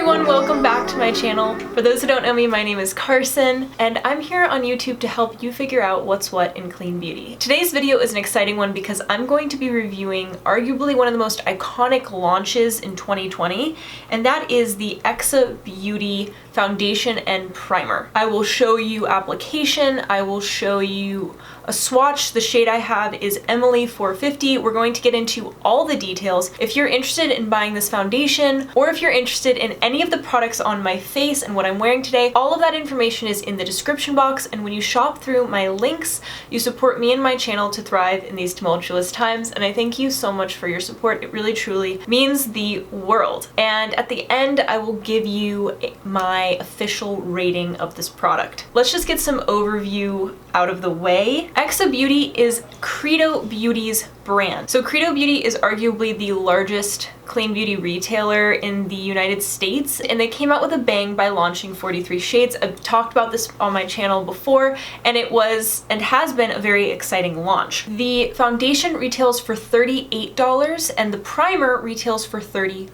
everyone, welcome back to my channel. For those who don't know me, my name is Carson, and I'm here on YouTube to help you figure out what's what in clean beauty. Today's video is an exciting one because I'm going to be reviewing arguably one of the most iconic launches in 2020, and that is the Exa Beauty foundation and primer. I will show you application, I will show you a swatch. The shade I have is Emily 450. We're going to get into all the details. If you're interested in buying this foundation, or if you're interested in any of the products on my face and what I'm wearing today, all of that information is in the description box, and when you shop through my links, you support me and my channel to thrive in these tumultuous times, and I thank you so much for your support. It really truly means the world. And at the end, I will give you my official rating of this product. Let's just get some overview out of the way. Exa Beauty is Credo Beauty's brand. So Credo Beauty is arguably the largest clean beauty retailer in the United States, and they came out with a bang by launching 43 shades. I've talked about this on my channel before, and it was and has been a very exciting launch. The foundation retails for $38 and the primer retails for $34.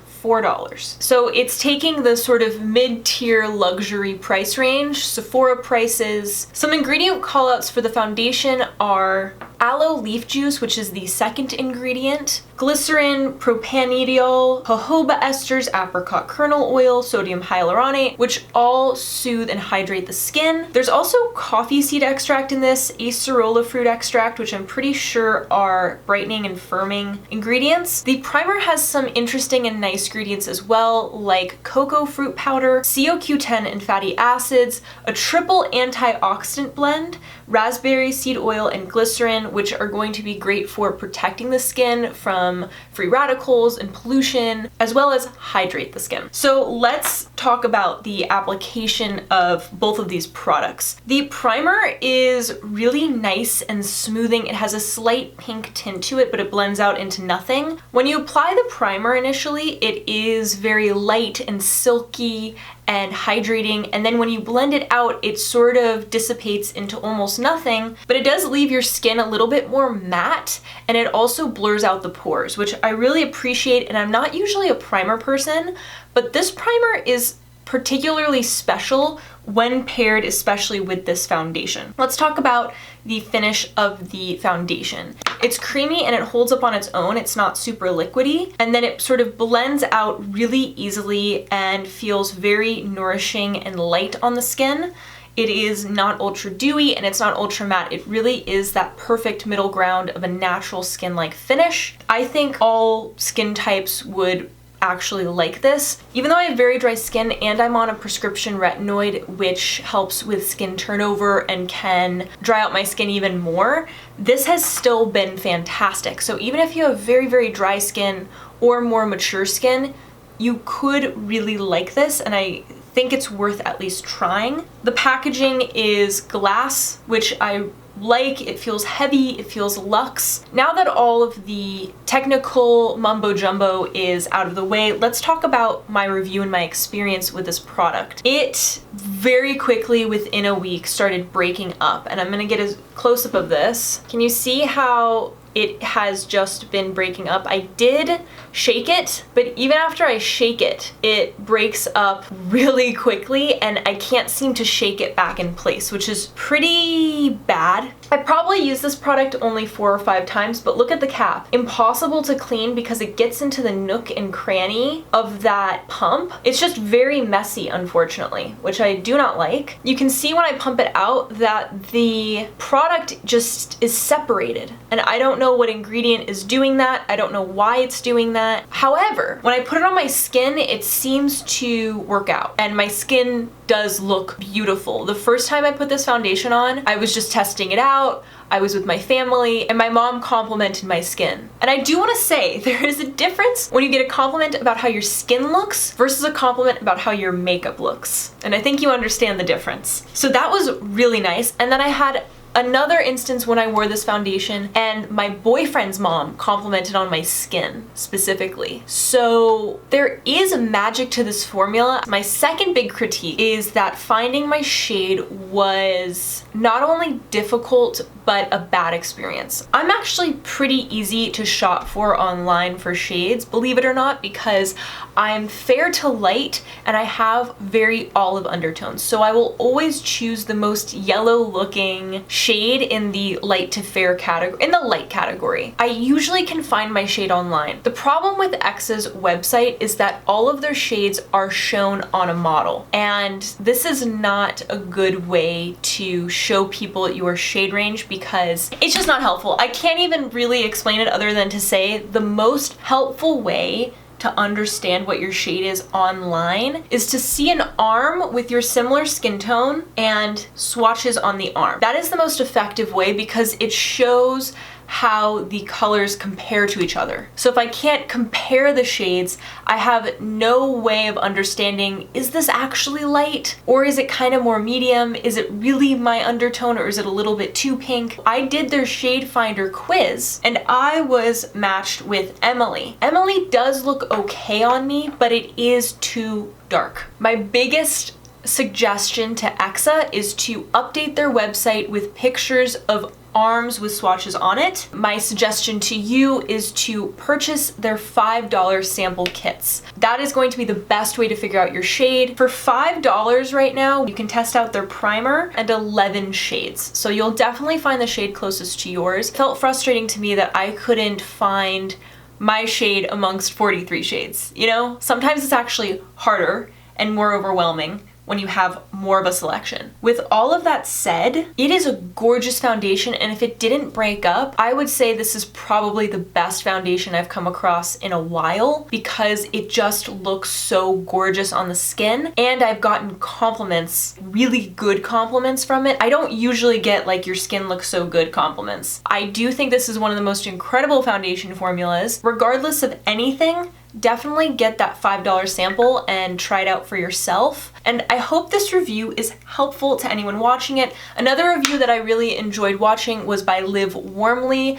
So it's taking the sort of mid-tier luxury price range, Sephora prices. Some ingredient callouts for the foundation are aloe leaf juice, which is the second ingredient, glycerin, propanediol, jojoba esters, apricot kernel oil, sodium hyaluronate, which all soothe and hydrate the skin. There's also coffee seed extract in this, acerola fruit extract, which I'm pretty sure are brightening and firming ingredients. The primer has some interesting and nice ingredients as well, like cocoa fruit powder, CoQ10 and fatty acids, a triple antioxidant blend, raspberry seed oil, and glycerin, which are going to be great for protecting the skin from free radicals and pollution, as well as hydrate the skin. So let's talk about the application of both of these products. The primer is really nice and smoothing. It has a slight pink tint to it, but it blends out into nothing. When you apply the primer initially, it is very light and silky and hydrating, and then when you blend it out, it sort of dissipates into almost nothing, but it does leave your skin a little bit more matte, and it also blurs out the pores, which I really appreciate. And I'm not usually a primer person, but this primer is particularly special when paired especially with this foundation. Let's talk about the finish of the foundation. It's creamy and it holds up on its own. It's not super liquidy, and then it sort of blends out really easily and feels very nourishing and light on the skin. It is not ultra dewy and it's not ultra matte. It really is that perfect middle ground of a natural skin-like finish. I think all skin types would actually like this. Even though I have very dry skin and I'm on a prescription retinoid, which helps with skin turnover and can dry out my skin even more, this has still been fantastic. So even if you have very, very dry skin or more mature skin, you could really like this, and I think it's worth at least trying. The packaging is glass, which I like. It feels heavy, it feels luxe. Now that all of the technical mumbo jumbo is out of the way, let's talk about my review and my experience with this product. It very quickly, within a week, started breaking up, and I'm gonna get a close-up of this. Can you see how it has just been breaking up? I did shake it, but even after I shake it, it breaks up really quickly and I can't seem to shake it back in place, which is pretty bad. I probably used this product only 4 or 5 times, but look at the cap. Impossible to clean because it gets into the nook and cranny of that pump. It's just very messy, unfortunately, which I do not like. You can see when I pump it out that the product just is separated, and I don't know what ingredient is doing that. I don't know why it's doing that. However, when I put it on my skin, it seems to work out, and my skin does look beautiful. The first time I put this foundation on, I was just testing it out. I was with my family, and my mom complimented my skin. And I do want to say, there is a difference when you get a compliment about how your skin looks versus a compliment about how your makeup looks. And I think you understand the difference. So that was really nice. And then I had Another instance when I wore this foundation and my boyfriend's mom complimented on my skin specifically. So there is magic to this formula. My second big critique is that finding my shade was not only difficult, but a bad experience. I'm actually pretty easy to shop for online for shades, believe it or not, because I'm fair to light and I have very olive undertones. So I will always choose the most yellow looking shade in the light to fair category, in the light category. I usually can find my shade online. The problem with Exa's website is that all of their shades are shown on a model, and this is not a good way to show people your shade range because it's just not helpful. I can't even really explain it other than to say the most helpful way to understand what your shade is online is to see an arm with your similar skin tone and swatches on the arm. That is the most effective way because it shows how the colors compare to each other. So if I can't compare the shades, I have no way of understanding, is this actually light? Or is it kind of more medium? Is it really my undertone, or is it a little bit too pink? I did their shade finder quiz and I was matched with Emily. Emily does look okay on me, but it is too dark. My biggest suggestion to Exa is to update their website with pictures of arms with swatches on it. My suggestion to you is to purchase their $5 sample kits. That is going to be the best way to figure out your shade. For $5 right now, you can test out their primer and 11 shades. So you'll definitely find the shade closest to yours. It felt frustrating to me that I couldn't find my shade amongst 43 shades. You know, sometimes it's actually harder and more overwhelming when you have more of a selection. With all of that said, it is a gorgeous foundation, and if it didn't break up, I would say this is probably the best foundation I've come across in a while because it just looks so gorgeous on the skin, and I've gotten compliments, really good compliments from it. I don't usually get like your skin looks so good compliments. I do think this is one of the most incredible foundation formulas. Regardless of anything, definitely get that $5 sample and try it out for yourself. And I hope this review is helpful to anyone watching it. Another review that I really enjoyed watching was by Live Warmly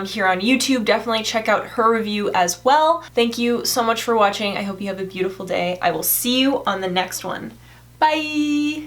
here on YouTube. Definitely check out her review as well. Thank you so much for watching. I hope you have a beautiful day. I will see you on the next one. Bye!